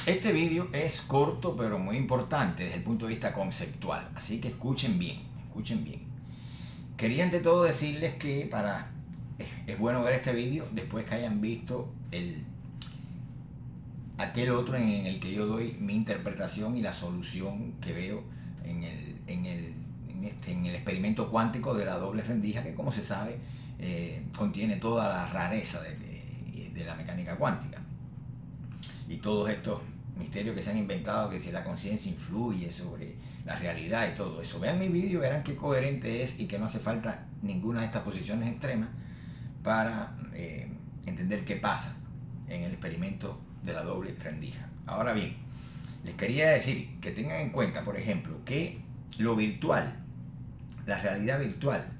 Este vídeo es corto pero muy importante desde el punto de vista conceptual, así que escuchen bien, escuchen bien. Quería ante todo decirles que es bueno ver este vídeo después que hayan visto aquel otro en el que yo doy mi interpretación y la solución que veo en el experimento cuántico de la doble rendija, que como se sabe contiene toda la rareza de la mecánica cuántica y todos estos misterios que se han inventado, que si la conciencia influye sobre la realidad y todo eso. Vean mi vídeo, verán qué coherente es y que no hace falta ninguna de estas posiciones extremas para entender qué pasa en el experimento de la doble rendija. Ahora bien, les quería decir que tengan en cuenta, por ejemplo, que lo virtual, la realidad virtual,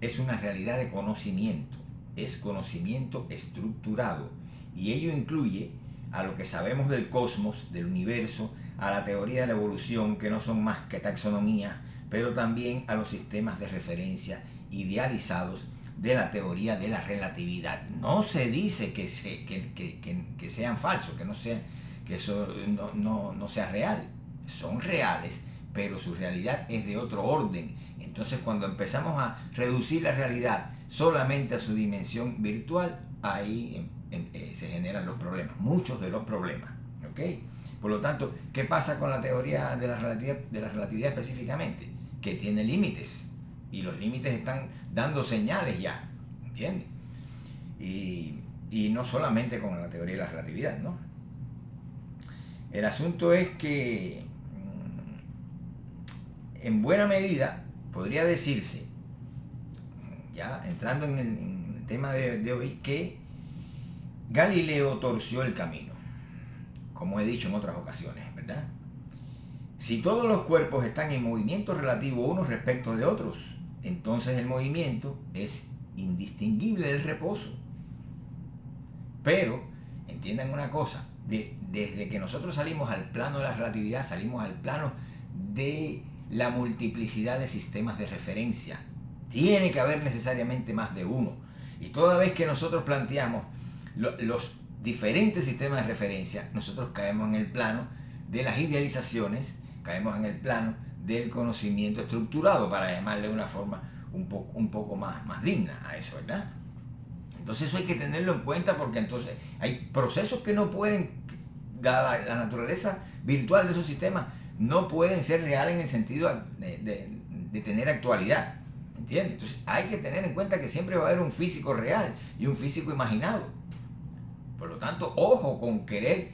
es una realidad de conocimiento, es conocimiento estructurado, y ello incluye a lo que sabemos del cosmos, del universo, a la teoría de la evolución, que no son más que taxonomía, pero también a los sistemas de referencia idealizados de la teoría de la relatividad. No se dice que sean falsos, que eso no sea real. Son reales, pero su realidad es de otro orden. Entonces, cuando empezamos a reducir la realidad solamente a su dimensión virtual, ahí se generan los problemas, muchos de los problemas, ¿ok? Por lo tanto, ¿qué pasa con la teoría de la relatividad específicamente? Que tiene límites, y los límites están dando señales ya, ¿entiendes? Y no solamente con la teoría de la relatividad, ¿no? El asunto es que, en buena medida, podría decirse, ya entrando en el tema de hoy, que Galileo torció el camino, como he dicho en otras ocasiones, ¿verdad? Si todos los cuerpos están en movimiento relativo unos respecto de otros, entonces el movimiento es indistinguible del reposo. Pero, entiendan una cosa, desde que nosotros salimos al plano de la relatividad, salimos al plano de la multiplicidad de sistemas de referencia. Tiene que haber necesariamente más de uno. Y toda vez que nosotros planteamos los diferentes sistemas de referencia, nosotros caemos en el plano de las idealizaciones, caemos en el plano del conocimiento estructurado, para llamarle de una forma un poco más digna a eso, ¿verdad? Entonces eso hay que tenerlo en cuenta, porque entonces hay procesos que no pueden, la naturaleza virtual de esos sistemas no pueden ser reales en el sentido de tener actualidad, ¿entiendes? Entonces hay que tener en cuenta que siempre va a haber un físico real y un físico imaginado. Por lo tanto, ojo con querer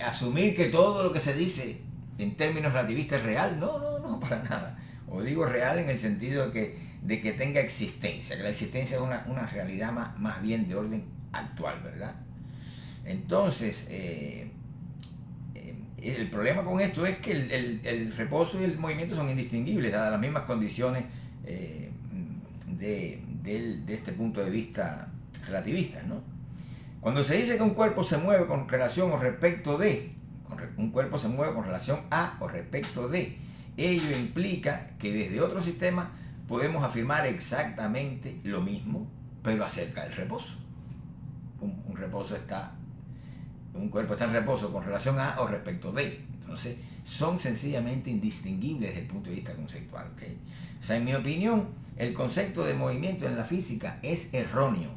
asumir que todo lo que se dice en términos relativistas es real. No, para nada. O digo real en el sentido de que tenga existencia, que la existencia es una realidad más bien de orden actual, ¿verdad? Entonces, el problema con esto es que el reposo y el movimiento son indistinguibles, dadas las mismas condiciones de este punto de vista relativista, ¿no? Cuando se dice que un cuerpo se mueve con relación o respecto de, un cuerpo se mueve con relación a o respecto de, ello implica que desde otro sistema podemos afirmar exactamente lo mismo, pero acerca del reposo. Un cuerpo está en reposo con relación a o respecto de. Entonces, son sencillamente indistinguibles desde el punto de vista conceptual, ¿okay? O sea, en mi opinión, el concepto de movimiento en la física es erróneo.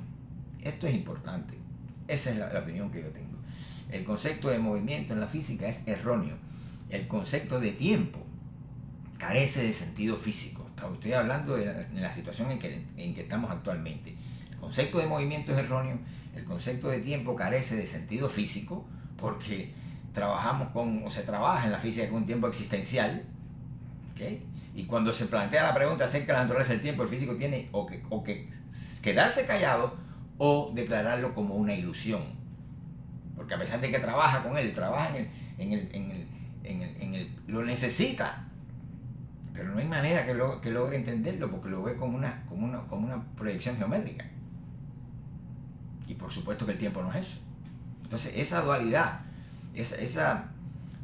Esto es importante. Esa es la opinión que yo tengo. El concepto de movimiento en la física es erróneo. El concepto de tiempo carece de sentido físico. Estoy hablando de la situación en que estamos actualmente. El concepto de movimiento es erróneo. El concepto de tiempo carece de sentido físico, porque se trabaja en la física con un tiempo existencial, ¿okay? Y cuando se plantea la pregunta acerca de la naturaleza del tiempo, el físico tiene o que quedarse callado o declararlo como una ilusión, porque a pesar de que trabaja con él, trabaja lo necesita, pero no hay manera que logre entenderlo, porque lo ve como una proyección geométrica, y por supuesto que el tiempo no es eso. Entonces esa dualidad, esa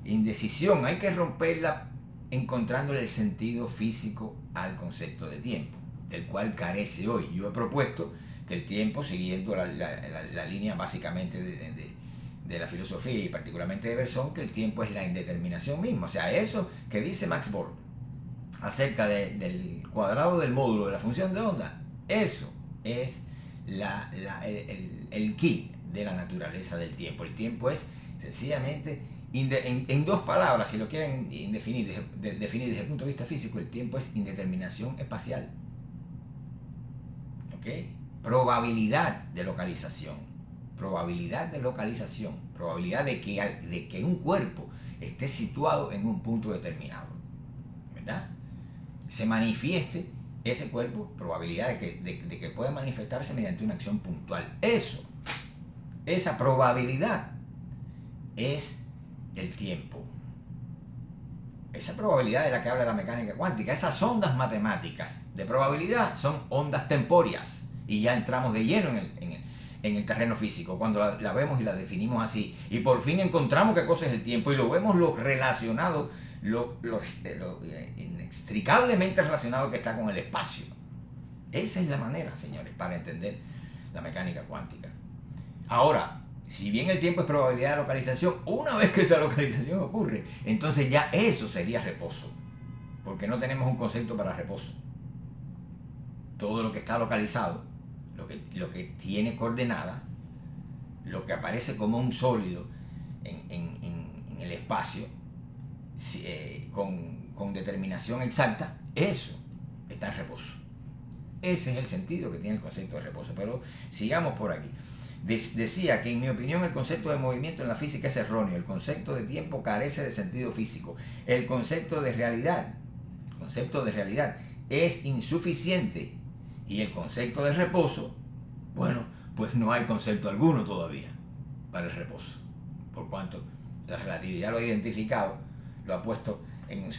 indecisión, hay que romperla encontrándole el sentido físico al concepto de tiempo, del cual carece hoy. Yo he propuesto que el tiempo, siguiendo la línea básicamente de la filosofía y particularmente de Bergson, que el tiempo es la indeterminación misma. O sea, eso que dice Max Born acerca del cuadrado del módulo de la función de onda, eso es el key de la naturaleza del tiempo. El tiempo es sencillamente, en dos palabras, si lo quieren definir desde el punto de vista físico, el tiempo es indeterminación espacial. ¿Ok? Probabilidad de localización. Probabilidad de localización. Probabilidad de que un cuerpo esté situado en un punto determinado. ¿Verdad? Se manifieste ese cuerpo, probabilidad de que pueda manifestarse mediante una acción puntual. Esa probabilidad es el tiempo. Esa probabilidad de la que habla la mecánica cuántica, esas ondas matemáticas de probabilidad son ondas tempóreas. Y ya entramos de lleno en el terreno físico, cuando la vemos y la definimos así. Y por fin encontramos qué cosa es el tiempo y lo vemos lo relacionado, lo inextricablemente relacionado que está con el espacio. Esa es la manera, señores, para entender la mecánica cuántica. Ahora, si bien el tiempo es probabilidad de localización, una vez que esa localización ocurre, entonces ya eso sería reposo, porque no tenemos un concepto para reposo. Todo lo que está localizado, lo que tiene coordenada, lo que aparece como un sólido en el espacio, con determinación exacta, eso está en reposo. Ese es el sentido que tiene el concepto de reposo. Pero sigamos por aquí. Decía que en mi opinión el concepto de movimiento en la física es erróneo. El concepto de tiempo carece de sentido físico. El concepto de realidad es insuficiente. Y el concepto de reposo, bueno, pues no hay concepto alguno todavía para el reposo. Por cuanto la relatividad lo ha identificado, lo ha puesto en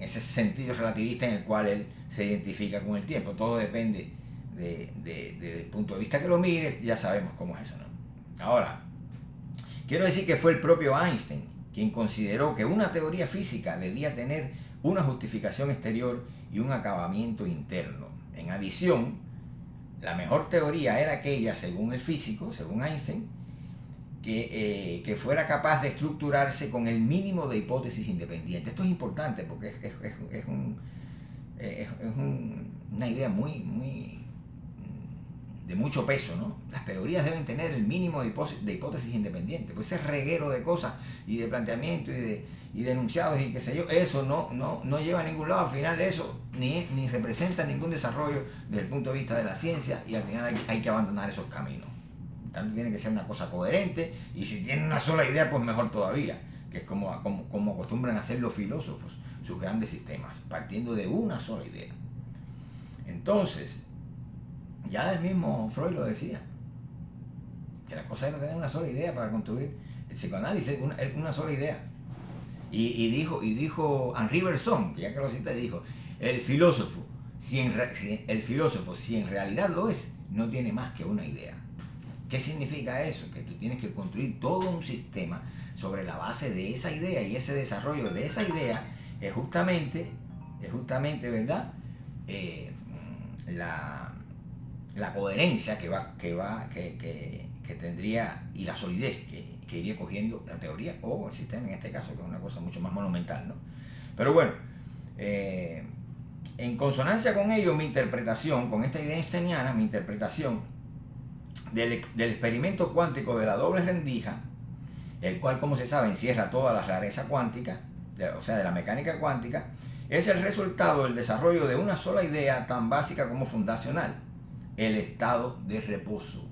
ese sentido relativista en el cual él se identifica con el tiempo. Todo depende del punto de vista que lo mires, ya sabemos cómo es eso, ¿no? Ahora, quiero decir que fue el propio Einstein quien consideró que una teoría física debía tener una justificación exterior y un acabamiento interno. En adición, la mejor teoría era aquella, según el físico, según Einstein, que fuera capaz de estructurarse con el mínimo de hipótesis independientes. Esto es importante porque es una idea muy de mucho peso, ¿no? Las teorías deben tener el mínimo de hipótesis independientes. Pues ese reguero de cosas y de planteamientos y de enunciados y qué sé yo, eso no lleva a ningún lado. Al final eso ni representa ningún desarrollo desde el punto de vista de la ciencia, y al final hay que abandonar esos caminos. Tanto tiene que ser una cosa coherente, y si tienen una sola idea, pues mejor todavía, que es como acostumbran a hacer los filósofos, sus grandes sistemas, partiendo de una sola idea. Entonces, ya el mismo Freud lo decía, que la cosa era tener una sola idea para construir el psicoanálisis, una sola idea. Y dijo Henri Bergson, que ya que lo cité, dijo, el filósofo, si en realidad lo es, no tiene más que una idea. ¿Qué significa eso? Que tú tienes que construir todo un sistema sobre la base de esa idea, y ese desarrollo de esa idea es justamente, ¿verdad? La coherencia que tendría, y la solidez que iría cogiendo la teoría o el sistema, en este caso, que es una cosa mucho más monumental, ¿no? Pero bueno, en consonancia con ello, con esta idea einsteiniana, mi interpretación del experimento cuántico de la doble rendija, el cual, como se sabe, encierra toda la rareza cuántica, o sea, de la mecánica cuántica, es el resultado del desarrollo de una sola idea tan básica como fundacional: el estado de reposo,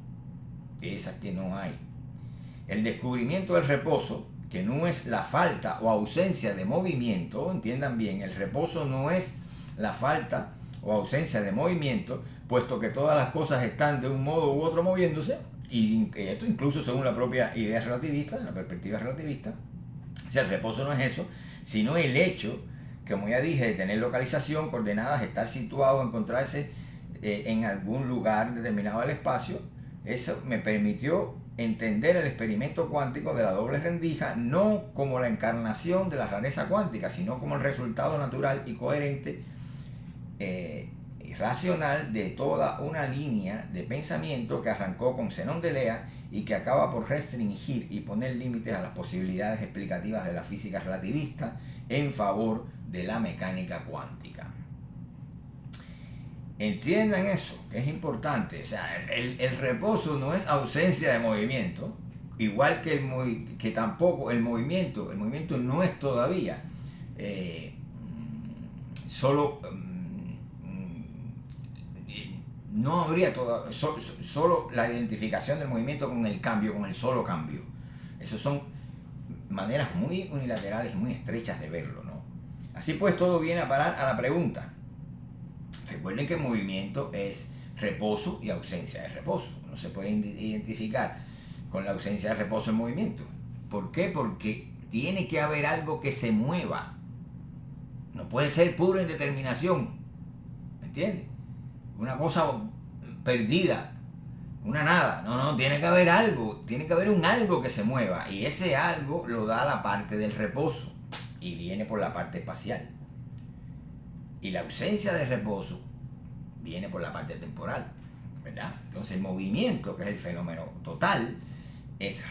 esa que no hay. El descubrimiento del reposo, que no es la falta o ausencia de movimiento, entiendan bien, el reposo no es la falta o ausencia de movimiento, puesto que todas las cosas están de un modo u otro moviéndose, y esto incluso según la propia idea relativista, la perspectiva relativista. O sea, el reposo no es eso, sino el hecho, como ya dije, de tener localización, coordenadas, estar situado, encontrarse en algún lugar determinado del espacio. Eso me permitió entender el experimento cuántico de la doble rendija no como la encarnación de la rareza cuántica, sino como el resultado natural y coherente y racional de toda una línea de pensamiento que arrancó con Zenón de Lea y que acaba por restringir y poner límites a las posibilidades explicativas de la física relativista en favor de la mecánica cuántica. Entiendan eso, que es importante. O sea, el reposo no es ausencia de movimiento, igual que tampoco el movimiento no es todavía solo no habría solo la identificación del movimiento con el cambio, con el solo cambio. Esas son maneras muy unilaterales, muy estrechas de verlo, ¿no? Así pues, todo viene a parar a la pregunta. Recuerden que el movimiento es reposo y ausencia de reposo. No se puede identificar con la ausencia de reposo el movimiento. ¿Por qué? Porque tiene que haber algo que se mueva. No puede ser pura indeterminación. ¿Me entiendes? Una cosa perdida, una nada. No, tiene que haber algo. Tiene que haber un algo que se mueva. Y ese algo lo da la parte del reposo. Y viene por la parte espacial. Y la ausencia de reposo viene por la parte temporal, ¿verdad? Entonces el movimiento, que es el fenómeno total, es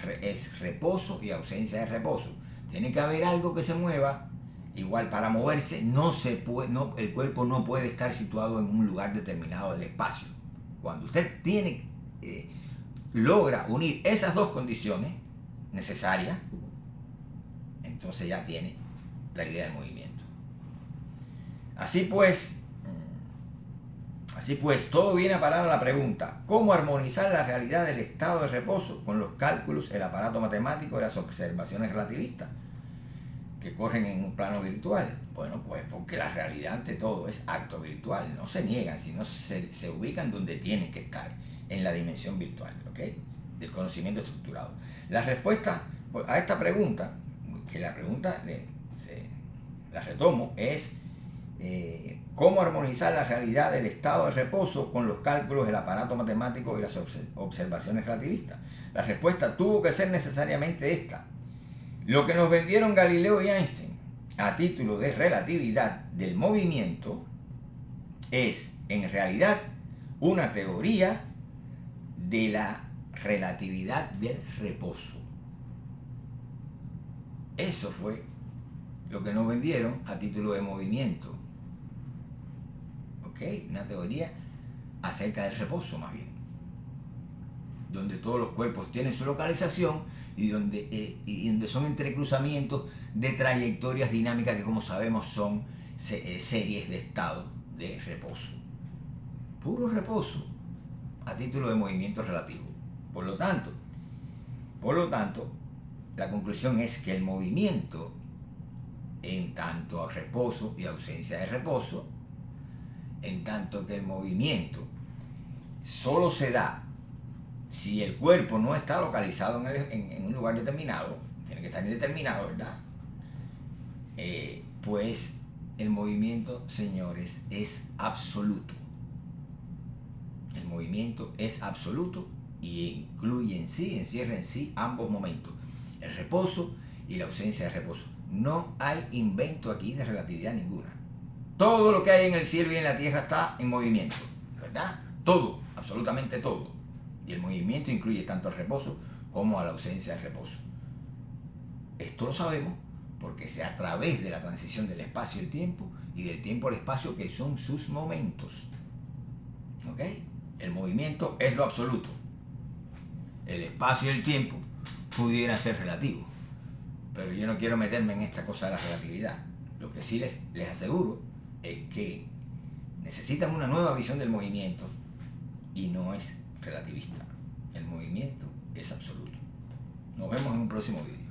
reposo y ausencia de reposo. Tiene que haber algo que se mueva. Igual, para moverse el cuerpo no puede estar situado en un lugar determinado del espacio. Cuando usted logra unir esas dos condiciones necesarias, entonces ya tiene la idea del movimiento. Así pues, todo viene a parar a la pregunta: ¿cómo armonizar la realidad del estado de reposo con los cálculos, el aparato matemático y las observaciones relativistas que corren en un plano virtual? Bueno, pues porque la realidad ante todo es acto virtual. No se niegan, sino se ubican donde tienen que estar, en la dimensión virtual, ¿ok? Del conocimiento estructurado. La respuesta a esta pregunta, que la pregunta la retomo, es ¿cómo armonizar la realidad del estado de reposo con los cálculos, el aparato matemático y las observaciones relativistas? La respuesta tuvo que ser necesariamente esta: lo que nos vendieron Galileo y Einstein a título de relatividad del movimiento es, en realidad, una teoría de la relatividad del reposo. Eso fue lo que nos vendieron a título de movimiento. ¿Ok? Una teoría acerca del reposo, más bien, donde todos los cuerpos tienen su localización y donde son entrecruzamientos de trayectorias dinámicas que, como sabemos, son series de estado de reposo. Puro reposo a título de movimiento relativo. Por lo tanto, la conclusión es que el movimiento, en tanto a reposo y ausencia de reposo, en tanto que el movimiento solo se da si el cuerpo no está localizado en un lugar determinado, tiene que estar indeterminado, ¿verdad? Pues el movimiento, señores, es absoluto. El movimiento es absoluto y incluye en sí, encierra en sí ambos momentos, el reposo y la ausencia de reposo. No hay invento aquí de relatividad ninguna. Todo lo que hay en el cielo y en la tierra está en movimiento, ¿verdad? Todo, absolutamente todo. Y el movimiento incluye tanto el reposo como a la ausencia de reposo. Esto lo sabemos porque es a través de la transición del espacio al tiempo y del tiempo al espacio, que son sus momentos. ¿Ok? El movimiento es lo absoluto. El espacio y el tiempo pudieran ser relativos. Pero yo no quiero meterme en esta cosa de la relatividad. Lo que sí les aseguro es que necesitan una nueva visión del movimiento y no es relativista. El movimiento es absoluto. Nos vemos en un próximo vídeo.